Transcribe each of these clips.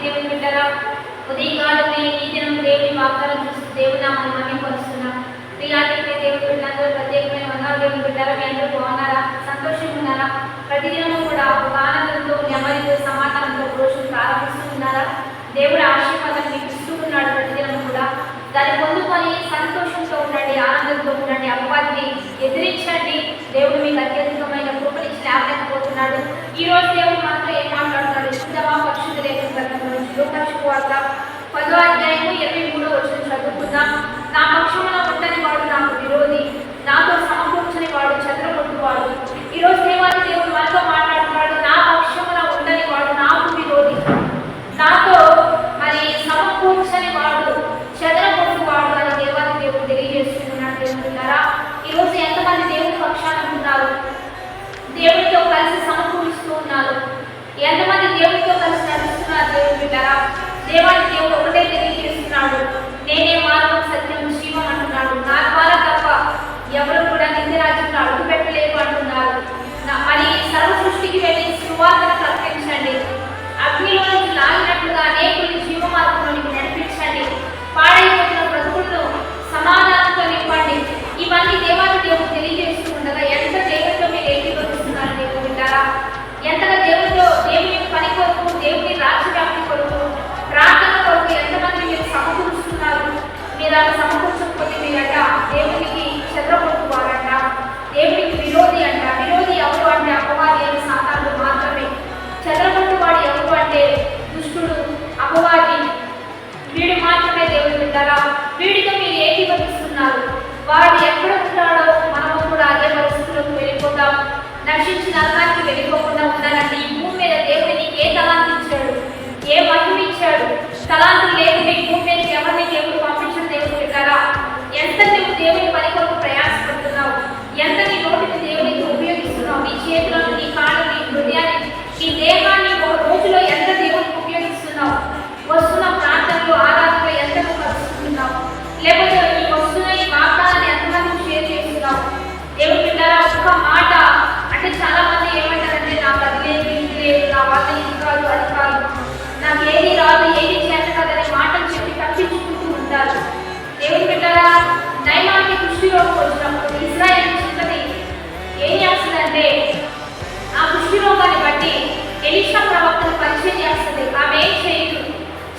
దేవుని బిడ్డరా, ఉదయకాలమే ఈ దినం దేవుని వాగ్దానం చూసి దేవుని నామమును మహిమపరుస్తున్నాం. ప్రియానికి దేవుని బిడ్డలందరూ ప్రత్యేకమైన వందనాలు. దేవుని బిడ్డరా, మీ అందరూ బాగున్నారా? సంతోషంగా ఉన్నారా? ప్రతిదినము కూడా ఒక ఆనందంతో, నెమ్మదితో, సమాధానంతో రోజులు ప్రారంభిస్తూ ఉన్నారా? దేవుడు ఆశీర్వాదం మీకు ఇస్తూ ఉన్నాడు. ప్రతిదినము కూడా దాన్ని పొందుకొని సంతోషంతో ఉండండి, ఆనందంతో ఉండండి. అపవాదిని ఎదిరించండి. దేవుడు మీకు అత్యధికమైన కృపను ఇచ్చి లేకపోతున్నాడు. ఈ రోజు దేవుడు మాత్రం ఏం మాట్లాడుతున్నాడు? శుద్ధమా పరిశుద్ధ లేఖన గ్రంథంలో లూకా శుభవార్త 10వ అధ్యాయము 23వ వచనం చదువుకుందాం. నా పక్షమున ఉండని వాడు నాకు విరోధి, నాతో సమకూర్చని వాడు చెదరగొట్టువాడు. ఈరోజు దేవాది దేవుడు మనతో మాట్లాడుతున్నాడు. నా పక్షమున ఉండని వాడు నాకు విరోధి, నాతో సమకూర్చని వాడు చెదరగొట్టువాడు అని దేవాది దేవుడు తెలియజేస్తున్నాడు. దేవుడున్నారా, ఈరోజు ఎంతమంది దేవుని పక్షాన ఉన్నారు? దేవుడితో కలిసి సమకూరుస్తూ ఉన్నారు? ఎంతమంది దేవుడితో కలిసి నడుస్తున్నారు? దేవుడు బిడ్డారా, దేవాది దేవుడు ఒకటే తెలియజేస్తున్నాడు. నేనే మార్గం, సత్యం, జీవం అంటున్నాడు. నా ద్వారా తప్ప ఎవరు కూడా నిత్య రాజ్యంలో అడుగు పెట్టలేరు అంటున్నారు. మరి సర్వ సృష్టికి వెళ్ళి సువార్తను ప్రకటించండి. అగ్నిలో నుంచి లాగినట్లుగా అనేకులు జీవ మార్గంలోనికి నడిపించండి. పాడైపోతున్న బ్రతుకులను సమాధానంతో నింపండి. ఇవన్నీ దేవాది దేవుడు తెలియజేస్తూ ఉండగా ఎంత దేవుడితో మీరు ఏకీభవిస్తున్నారు? దేవుడు వింటారా, ఎంతగా దేవుడితో, దేవుని పని కొరకు, దేవుని రాజ్యవ్యాప్తి కొరకు, ప్రార్థన కొరకు ఎంతమంది మీరు సమకూరుస్తున్నారు? మీరు అలా సమకూర్చకపోతే మీరంట దేవునికి చెదరగొట్టువారంట, దేవునికి విరోధి అంట. విరోధి ఎవరు అంటే అపవాది అని సాతానుడు మాత్రమే. చెదరగొట్టువాడు ఎవరు అంటే దుష్టుడు, అపవాది. వీడు మాత్రమే దేవుడు వింటారా. వీడితో మీరు ఏకీభవిస్తున్నారు. వాడు ఎక్కడ ఉంటాడో మనము కూడా అదే పరిస్థితులకు వెళ్ళిపోతాం. నశించి నరకానికి వెళ్ళిపోకుండా ఉండాలంటే ఈ భూమి మీద దేవుడిని ఏ తలాంతి ఇచ్చాడు, ఏ మహిమ ఇచ్చాడు? తలాంతులు లేకుండా ఈ భూమి మీద ఎవరిని దేవుడు పంపించిన దేవుడు వింటారా. ఎంత నువ్వు దేవుని పని కొరకు ప్రయాసపడుతున్నావు, ఎంత నీ నోటిని దేవునికి ఉపయోగిస్తున్నావు, నీ చేతులను, నీ కాళ్ళని, నీ హృదయాన్ని, నీ దేహాన్ని ఒక రోజులో ఎంత దేవునికి ఉపయోగిస్తున్నావు? వస్తున్న ప్రాంతంలో ఆరాధనలో ఎంత కలుస్తున్నావు? లేకపోతే ఈ వస్తున్న ఈ వాగ్దానాన్ని ఎంతమంది షేర్ చేస్తున్నావు? దేవుడు వింటారా, ఒక్క మాట అంటే చాలా మంది ఏమంటారంటే నాకు అది లేదు, ఇది లేదు, నా వల్ల ఇది కాదు, అది కాదు, నాకు ఏది రాదు, ఏది చేత కాదనే మాటలు చెప్పి తప్పించుకుంటూ ఉంటారు. దేవుడు బిడ్డరా, నయమానికి కుష్టి రోగం వచ్చినప్పుడు ఇశ్రాయేలు చిన్నది ఏం చేస్తుందంటే ఆ కుష్టి రోగాన్ని బట్టి ఎలీషా ప్రవక్తను పరిచయం చేస్తుంది. ఆమె ఏం చేయదు,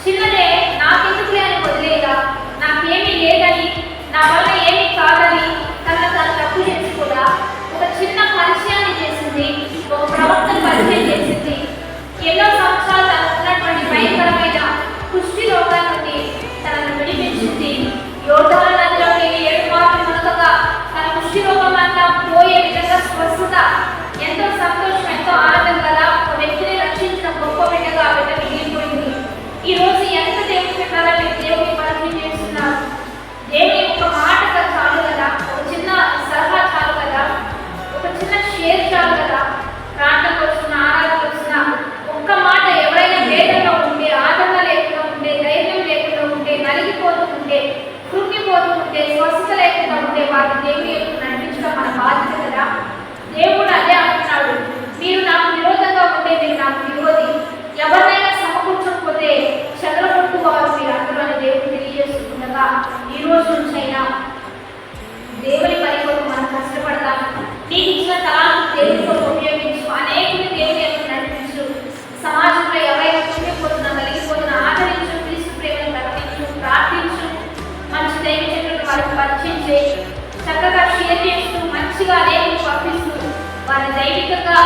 చిన్నదే నాకెందుకులే అని వదిలేదా, నాకేమీ లేదని, నా వల్ల ఏమీ కాదని తన తప్పు చేసి కూడా ఒక చిన్న పరిచయాన్ని చేసింది, ఒక ప్రవక్తను పరిచయం చేసింది. ఎన్నో సంవత్సరాలు తనకు ఉన్నటువంటి భయంకరమైన కుష్టి రోగాల నుండి తనను విడిపించింది. యోర్దాను నదిలోకి 7 మార్లు మునగగా తన కుష్టి రోగం అంతా పోయే విధంగా స్వస్థత. ఎంతో సంతోషం, ఎంతో ఆనందం కదా. ఒక వ్యక్తిని రక్షించిన గొప్ప బిడ్డగా ఆ బిడ్డ మిగిలిపోయింది. ఈ రోజు ఎంత దేవుని పెట్టారా మీరు దేవుని పరిచయం చేస్తున్నారు? దేవుని ఒక మాట చాలు కదా, ఒక చిన్న సలహా చాలు కదా, ఒక చిన్న షేర్ చాలు కదా. ప్రార్థనకు వస్తున్న, ఆరాధనకు వస్తున్న ఒక్క మాట ఎవరైనా వేదనలో ఉంటే, ఆదరణ లేకుండా ఉంటే, ధైర్యం లేకుండా ఉంటే, నలిగిపోతూ ఉంటే, కృంగిపోతూ ఉంటే, స్వస్థత లేకుండా ఉంటే వారిని దేవుని యొక్క నడిపించడం మన బాధ్యత కదా. దేవుడు అదే అంటున్నాడు, మీరు నాకు విరోధంగా ఉంటే మీరు నాకు విరోధి, ఎవరినైనా సమకూర్చకపోతే చెదరగొట్టువారు మీరు అందరూ అని దేవుడు తెలియజేస్తుండగా ఈ రోజు నుంచైనా దేవుని పని కొరకు మనం కష్టపడతాం. నీకు ఇచ్చిన తలాంతు దేవుని కొరకు ఉపయోగించు, అనేకులు దేవుని యొక్క నడిపించు. సమాజంలో ఎవరైనా కుంగిపోతున్నా, కలిగిపోతున్నా ఆదరించు, క్రీస్తు ప్రేమను ప్రకటించు, ప్రార్థించు, మంచి దైవజనులను వారికి పరిచయం చేయి, చక్కగా షేర్ చేస్తూ మంచిగా దేవుని పంపిస్తూ వారిని దైవికంగా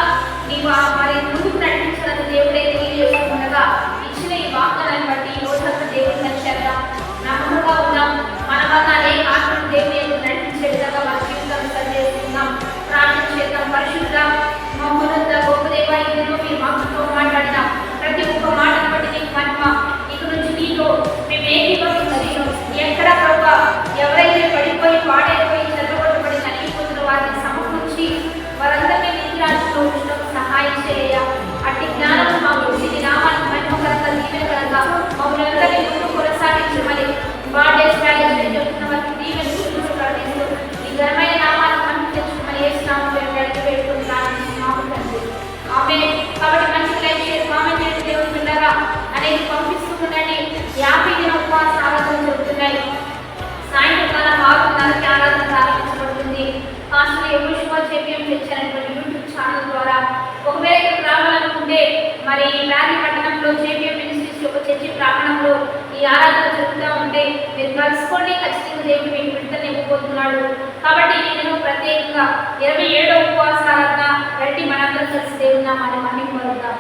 నీవు వారి ముందుకు నడిపించాలని దేవుడే తెలియజేస్తుండగా ఇచ్చిన ఈ వాగ్దానాన్ని బట్టి ఈ రోజంతా దేవుని నచ్చేద్దాం, నమ్మకంగా ఉన్నాం. మన వల్ల అనేక ఆత్మను దేవుని నడిపించే విధంగా మన జీవితాన్ని సరిచేస్తున్నాం. ప్రార్థన చేద్దాం. పరిశుద్ధ మహోన్నత గొప్ప దేవ, ఇందులో మీరు మాతో మాట్లాడిన ప్రతి ఒక్క మాటను బట్టి నీకు మహిమ. ఇక నుంచి నీతో మేము ఏకీభవించి ఎక్కడ ప్రభావ ఎవరైతే పడిపోయి పాడైపోయి చెదరగొట్టబడి నలిగిపోతున్న వారిని సమకూర్చి వారందరినీ నిత్యరాజ్యంలో ఉంచడం సహాయం చేయ. అట్టి జ్ఞానం మాకు ఇది నామానికి మహిమకరంగా, దీవెనకరంగా మమ్మల్ని అందరినీ ముందు కొనసాగించమని బాడేస్ వ్యాలీస్ చెప్తున్న వారికి దీవెన చూస్తూ ప్రార్థిస్తూ ఈ ఘనమైన నామాన్ని మనకు తెచ్చుకోమని వేసినాము. అడిగి పెట్టుకుని ప్రార్థిస్తున్నాము తండ్రి. ఆమె కాబట్టి మంచి లైఫ్ షేర్ కామెంట్ చేసి దేవుని బిడ్డగా అనేది పంపి మరి రాణి పట్టణంలో జేపీఎం మినిస్ట్రీస్ యొక్క చర్చి ప్రాంగణంలో ఈ ఆరాధన జరుగుతూ ఉంటే మీరు కలుసుకోండి. ఖచ్చితంగా దేవుడు మీకు విడుదల ఇవ్వబోతున్నాడు. కాబట్టి నేను ప్రత్యేకంగా 27వ ఉపవాస ఆరాధన రండి, మనందరం కలిసి దేవుని నామాన్ని మహిమపరుద్దాం.